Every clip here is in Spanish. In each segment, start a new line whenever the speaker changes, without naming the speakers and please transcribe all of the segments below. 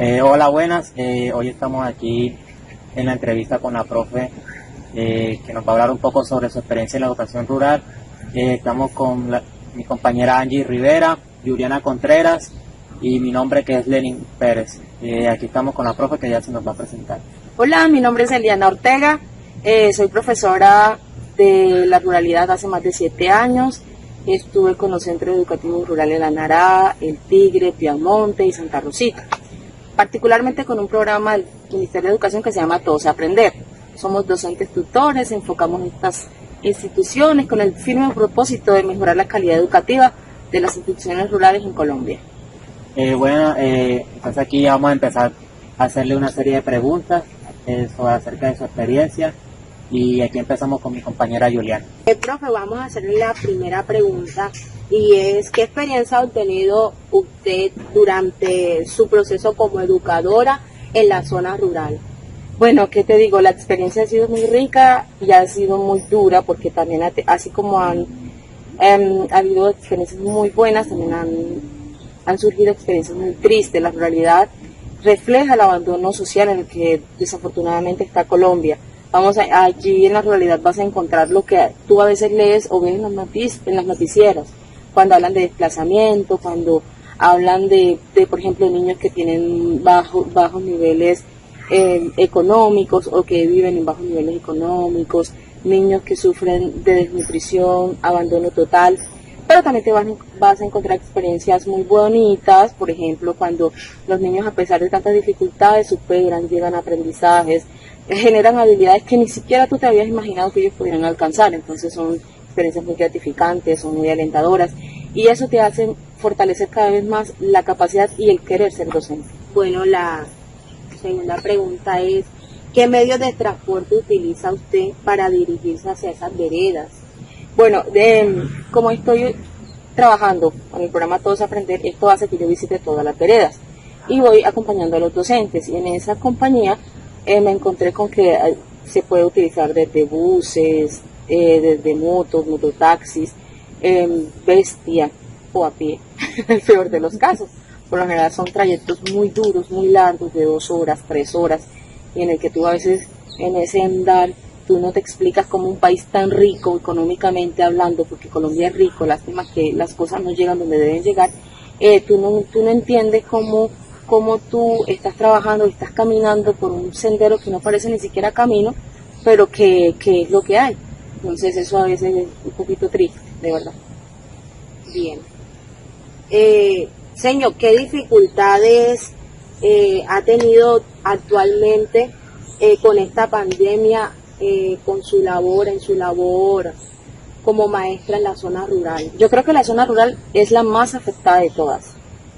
Hola, buenas. Hoy estamos aquí en la entrevista con la profe que nos va a hablar un poco sobre su experiencia en la educación rural. Estamos con mi compañera Angie Rivera, Juliana Contreras y mi nombre que es Lenin Pérez. Aquí estamos con la profe que ya se nos va a presentar.
Hola, mi nombre es Eliana Ortega, soy profesora de la ruralidad hace más de 7 años. Estuve con los centros educativos rurales La Nará, El Tigre, Piamonte y Santa Rosita, particularmente con un programa del Ministerio de Educación que se llama Todos a Aprender. Somos docentes tutores, enfocamos en estas instituciones con el firme propósito de mejorar la calidad educativa de las instituciones rurales en Colombia.
Entonces aquí vamos a empezar a hacerle una serie de preguntas acerca de su experiencia y aquí empezamos con mi compañera Juliana.
Profe, vamos a hacerle la primera pregunta y es ¿qué experiencia ha obtenido usted durante su proceso como educadora en la zona rural?
Bueno, ¿qué te digo? La experiencia ha sido muy rica y ha sido muy dura porque también así como ha habido experiencias muy buenas, también han surgido experiencias muy tristes. La ruralidad refleja el abandono social en el que desafortunadamente está Colombia. Allí en la ruralidad vas a encontrar lo que tú a veces lees o ves en las noticieras, cuando hablan de desplazamiento, cuando hablan de por ejemplo, niños que tienen bajos niveles económicos o que viven en bajos niveles económicos, niños que sufren de desnutrición, abandono total. Pero también vas a encontrar experiencias muy bonitas, por ejemplo, cuando los niños a pesar de tantas dificultades superan, llegan a aprendizajes, generan habilidades que ni siquiera tú te habías imaginado que ellos pudieran alcanzar. Entonces son experiencias muy gratificantes, son muy alentadoras y eso te hace fortalecer cada vez más la capacidad y el querer ser docente.
Bueno, la segunda pregunta es ¿qué medios de transporte utiliza usted para dirigirse hacia esas veredas?
Bueno, como estoy trabajando con el programa Todos a Aprender, esto hace que yo visite todas las veredas y voy acompañando a los docentes. Y en esa compañía me encontré con que se puede utilizar desde buses, desde mototaxis, bestia o a pie, el peor de los casos. Por lo general son trayectos muy duros, muy largos, de 2 horas, 3 horas, y en el que tú a veces en ese andar tú no te explicas cómo un país tan rico económicamente hablando, porque Colombia es rico, lástima que las cosas no llegan donde deben llegar, tú no entiendes cómo tú estás trabajando, estás caminando por un sendero que no parece ni siquiera camino, pero que es lo que hay. Entonces eso a veces es un poquito triste, de verdad.
Bien. Señor, ¿qué dificultades ha tenido actualmente con esta pandemia? En su labor como maestra en la zona rural?
Yo creo que la zona rural es la más afectada de todas,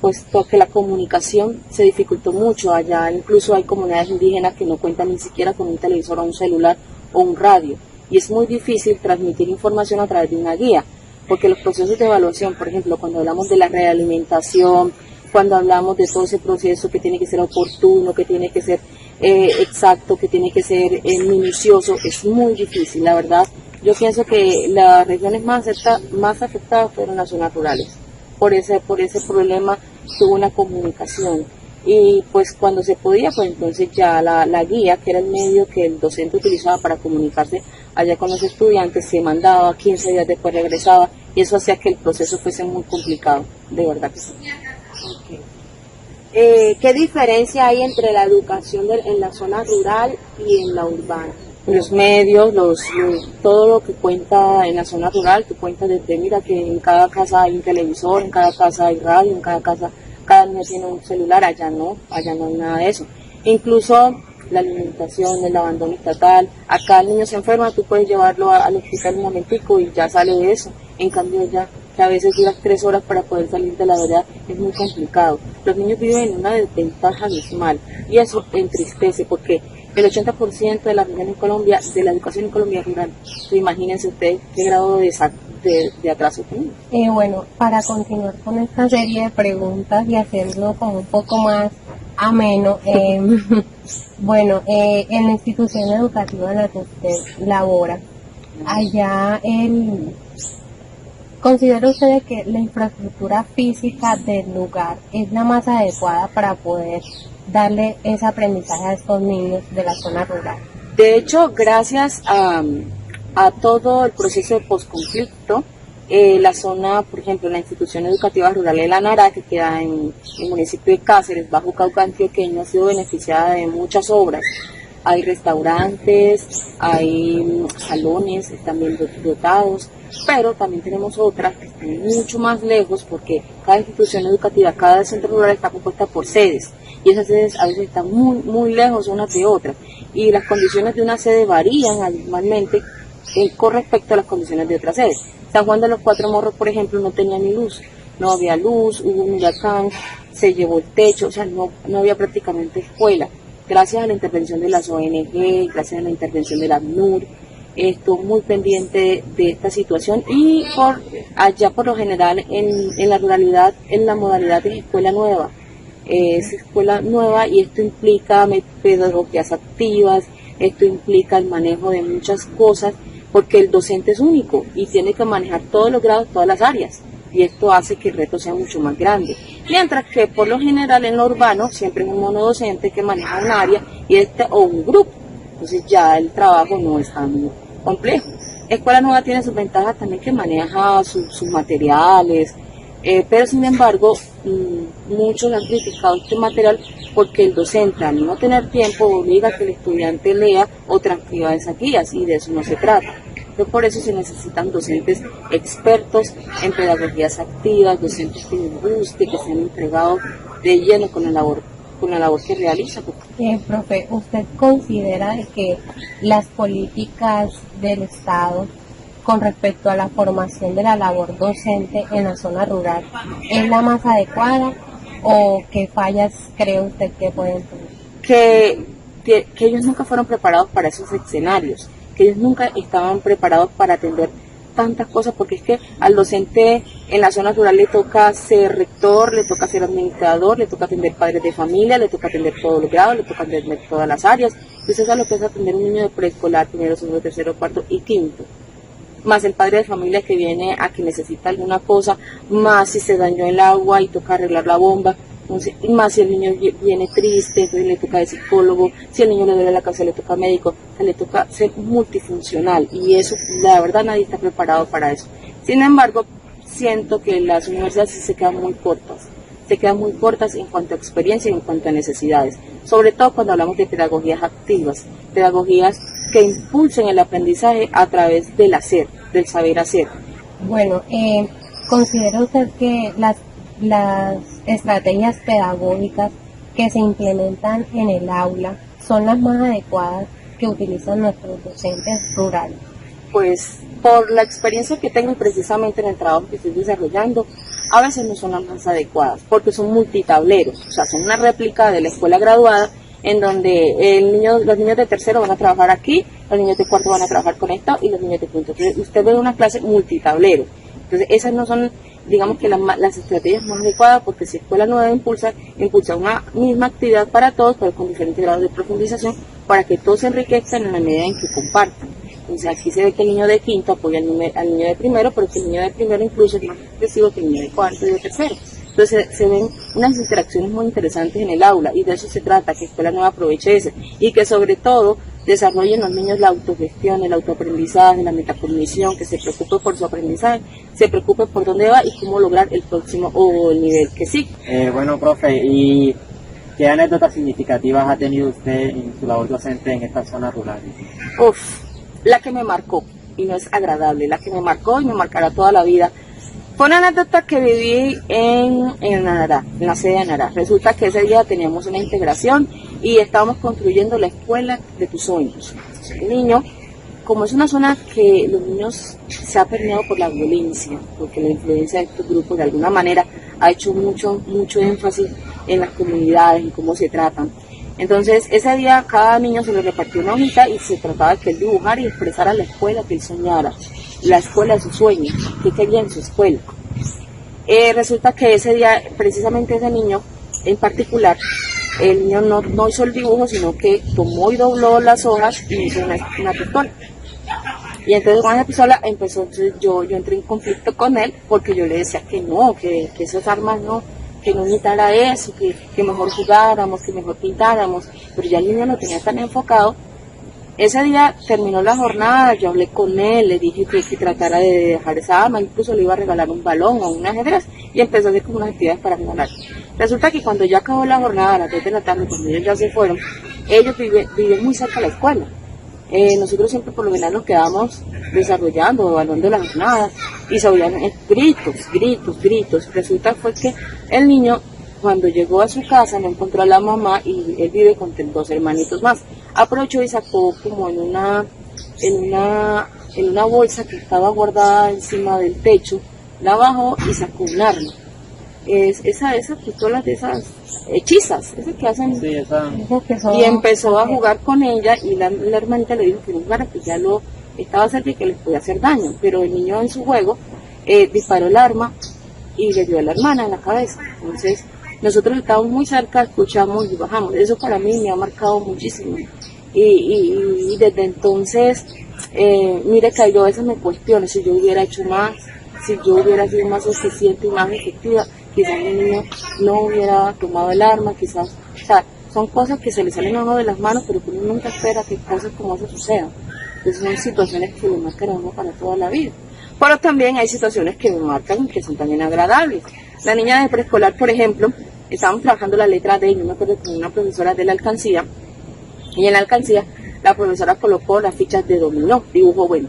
puesto que la comunicación se dificultó mucho. Allá incluso hay comunidades indígenas que no cuentan ni siquiera con un televisor o un celular o un radio, y es muy difícil transmitir información a través de una guía, porque los procesos de evaluación, por ejemplo, cuando hablamos de la realimentación, cuando hablamos de todo ese proceso que tiene que ser oportuno, que tiene que ser exacto, que tiene que ser minucioso, es muy difícil, la verdad. Yo pienso que las regiones más afectadas fueron las zonas rurales. Por ese problema tuvo una comunicación. Y pues cuando se podía, pues entonces ya la guía, que era el medio que el docente utilizaba para comunicarse allá con los estudiantes, se mandaba, 15 días después regresaba, y eso hacía que el proceso fuese muy complicado, de verdad que sí.
Okay. ¿Qué diferencia hay entre la educación en la zona rural y en la urbana?
Los medios, todo lo que cuenta en la zona rural, que cuenta desde, mira, que en cada casa hay un televisor, en cada casa hay radio, en cada casa, cada niño tiene un celular. Allá no hay nada de eso. Incluso la alimentación, el abandono estatal, acá el niño se enferma, tú puedes llevarlo al hospital un momentico y ya sale de eso. En cambio ya, que a veces duras 3 horas para poder salir de la vereda, es muy complicado. Los niños viven en una desventaja abismal y eso entristece porque el 80% de la región en Colombia, de la educación en Colombia es rural. Entonces, imagínense ustedes qué grado de atraso tienen.
Bueno, para continuar con esta serie de preguntas y hacerlo como un poco más ameno, bueno, en la institución educativa en la que usted labora, allá ¿Considera usted que la infraestructura física del lugar es la más adecuada para poder darle ese aprendizaje a estos niños de la zona rural?
De hecho, gracias a todo el proceso de posconflicto, la zona, por ejemplo, la institución educativa rural de La Nará, que queda en el municipio de Cáceres, Bajo Cauca antioqueño, ha sido beneficiada de muchas obras. Hay restaurantes, hay salones, están bien dotados, pero también tenemos otras que están mucho más lejos porque cada institución educativa, cada centro rural está compuesta por sedes y esas sedes a veces están muy lejos unas de otras y las condiciones de una sede varían normalmente con respecto a las condiciones de otras sedes. San Juan de los Cuatro Morros, por ejemplo, no tenía ni luz, no había luz, hubo un huracán, se llevó el techo, o sea, no había prácticamente escuela. Gracias a la intervención de las ONG, gracias a la intervención de la ACNUR, estuvo muy pendiente de esta situación y por lo general en la ruralidad, en la modalidad de escuela nueva. Es escuela nueva y esto implica pedagogías activas, esto implica el manejo de muchas cosas porque el docente es único y tiene que manejar todos los grados, todas las áreas. Y esto hace que el reto sea mucho más grande. Mientras que por lo general en lo urbano siempre es un monodocente que maneja un área o un grupo. Entonces ya el trabajo no es tan complejo. Escuela Nueva tiene sus ventajas también que maneja sus materiales, pero sin embargo muchos han criticado este material porque el docente al no tener tiempo obliga a que el estudiante lea o transcriba esas guías y de eso no se trata. Entonces, por eso se necesitan docentes expertos en pedagogías activas, docentes que les guste, que sean entregados de lleno con la labor que realiza.
Profe, ¿usted considera que las políticas del Estado con respecto a la formación de la labor docente en la zona rural es la más adecuada o qué fallas cree usted que pueden tener?
Que ellos nunca fueron preparados para esos escenarios, que ellos nunca estaban preparados para atender tantas cosas, porque es que al docente en la zona rural le toca ser rector, le toca ser administrador, le toca atender padres de familia, le toca atender todos los grados, le toca atender todas las áreas. Entonces a lo que es atender un niño de preescolar, primero, segundo, tercero, cuarto y quinto, más el padre de familia que viene a que necesita alguna cosa, más si se dañó el agua y toca arreglar la bomba. Entonces, más si el niño viene triste, entonces le toca de psicólogo, si el niño le duele la cabeza le toca médico, le toca ser multifuncional y eso, la verdad, nadie está preparado para eso. Sin embargo, siento que las universidades sí se quedan muy cortas en cuanto a experiencia y en cuanto a necesidades, sobre todo cuando hablamos de pedagogías activas, pedagogías que impulsen el aprendizaje a través del hacer, del saber hacer.
Bueno, ¿considera usted que las estrategias pedagógicas que se implementan en el aula son las más adecuadas que utilizan nuestros docentes rurales?
Pues por la experiencia que tengo precisamente en el trabajo que estoy desarrollando, a veces no son las más adecuadas porque son multitableros, o sea, son una réplica de la escuela graduada en donde los niños de tercero van a trabajar aquí, los niños de cuarto van a trabajar con esto y los niños de quinto. Entonces, usted ve una clase multitablero. Entonces, esas no son, digamos que las estrategias más adecuadas, porque si Escuela Nueva impulsa una misma actividad para todos, pero con diferentes grados de profundización, para que todos se enriquezcan en la medida en que compartan. Entonces, aquí se ve que el niño de quinto apoya al niño de primero, pero que el niño de primero incluso es más expresivo que el niño de cuarto y de tercero. Entonces se ven unas interacciones muy interesantes en el aula y de eso se trata, que Escuela Nueva aproveche eso y que sobre todo desarrollen los niños la autogestión, el autoaprendizaje, la metacognición, que se preocupe por su aprendizaje, se preocupe por dónde va y cómo lograr el próximo o el nivel que sigue.
Bueno, profe, ¿y qué anécdotas significativas ha tenido usted en su labor docente en esta zona rural?
La que me marcó, y no es agradable, la que me marcó y me marcará toda la vida. Fue una anécdota que viví en Nará, en la sede de Nará. Resulta que ese día teníamos una integración y estábamos construyendo la escuela de tus sueños. El niño, como es una zona que los niños se ha permeado por la violencia, porque la influencia de estos grupos de alguna manera ha hecho mucho énfasis en las comunidades, en cómo se tratan. Entonces ese día a cada niño se le repartió una hojita y se trataba de que él dibujara y expresara la escuela que él soñara, la escuela de sus sueños, que quería en su escuela. Resulta que ese día, precisamente ese niño en particular, el niño no hizo el dibujo, sino que tomó y dobló las hojas y hizo una pistola. Y entonces cuando empezó entonces yo entré en conflicto con él porque yo le decía que no, que esas armas no, que no imitara eso, que mejor jugáramos, que mejor pintáramos, pero ya el niño lo tenía tan enfocado. Ese día terminó la jornada, yo hablé con él, le dije que tratara de dejar esa arma, incluso le iba a regalar un balón o un ajedrez y empezó a hacer como unas actividades para regalar. Resulta que cuando ya acabó la jornada a las 2 de la tarde, cuando ellos ya se fueron, ellos viven muy cerca de la escuela. Nosotros siempre por lo general nos quedamos desarrollando, evaluando las jornadas y se oían gritos. Resulta fue que el niño cuando llegó a su casa no encontró a la mamá y él vive con 2 hermanitos más. Aprovechó y sacó como en una bolsa que estaba guardada encima del techo, la bajó y sacó un arma. Esas pistolas de esas hechizas, esas que hacen,
Sí, esa.
y empezó a jugar con ella y la hermanita le dijo que no jugara, que ya lo estaba cerca y que les podía hacer daño, pero el niño en su juego disparó el arma y le dio a la hermana en la cabeza. Entonces nosotros estábamos muy cerca, escuchamos y bajamos. Eso para mí me ha marcado muchísimo y desde entonces mire que yo a veces me cuestiono si yo hubiera hecho más, si yo hubiera sido más eficiente y más efectiva, quizás el niño no hubiera tomado el arma, quizás, o sea, son cosas que se le salen a uno de las manos, pero que uno nunca espera que cosas como eso sucedan. Entonces son situaciones que le marcan a uno para toda la vida. Pero también hay situaciones que me marcan y que son también agradables. La niña de preescolar, por ejemplo, estábamos trabajando la letra D, yo me acuerdo con una profesora de la alcancía, y en la alcancía la profesora colocó las fichas de dominó, dibujo bueno.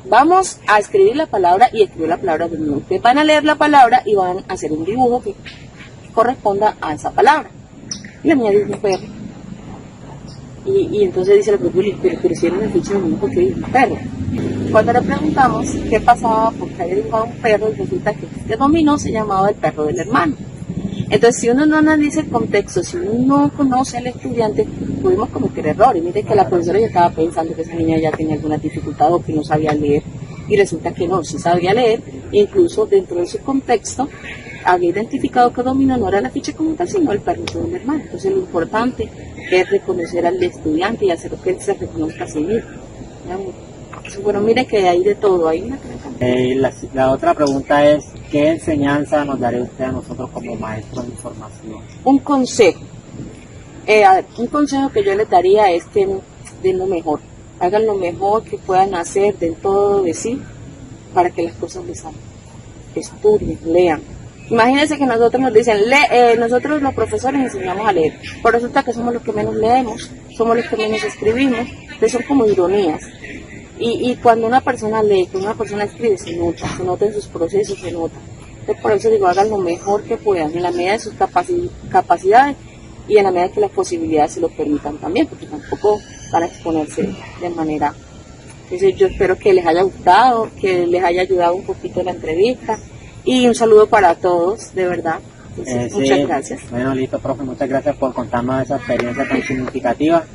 Vamos a escribir la palabra y escribió la palabra dominó. Ustedes van a leer la palabra y van a hacer un dibujo que corresponda a esa palabra. Y la niña dijo perro. Y entonces dice la profesora, pero si era una ficha de dominó, ¿por qué dijo perro? Cuando le preguntamos qué pasaba porque había dibujado un perro, resulta que este dominó se llamaba el perro del hermano. Entonces, si uno no analiza el contexto, si uno no conoce al estudiante, podemos cometer errores. Mire que la profesora ya estaba pensando que esa niña ya tenía alguna dificultad o que no sabía leer, y resulta que no, sí sabía leer, incluso dentro de su contexto, había identificado que dominó no era la ficha como tal, sino el perrito del hermano. Entonces, lo importante es reconocer al estudiante y hacer que él se reconozca a sí mismo. Bueno, mire que hay de todo, hay una
La otra pregunta es, ¿qué enseñanza nos daría usted a nosotros como maestros de formación?
Un consejo que yo les daría es que den lo mejor, hagan lo mejor que puedan hacer, den todo de sí para que las cosas les salgan. Estudien, lean. Imagínense que nosotros nos dicen, nosotros los profesores enseñamos a leer, pero resulta que somos los que menos leemos, somos los que menos escribimos, entonces son como ironías. Y cuando una persona lee, cuando una persona escribe, se nota en sus procesos, se nota. Entonces por eso digo, hagan lo mejor que puedan, en la medida de sus capacidades y en la medida que las posibilidades se lo permitan también, porque tampoco van a exponerse de manera. Entonces yo espero que les haya gustado, que les haya ayudado un poquito la entrevista y un saludo para todos, de verdad. Entonces, muchas gracias.
Bueno, listo, profe, muchas gracias por contarnos esa experiencia tan significativa.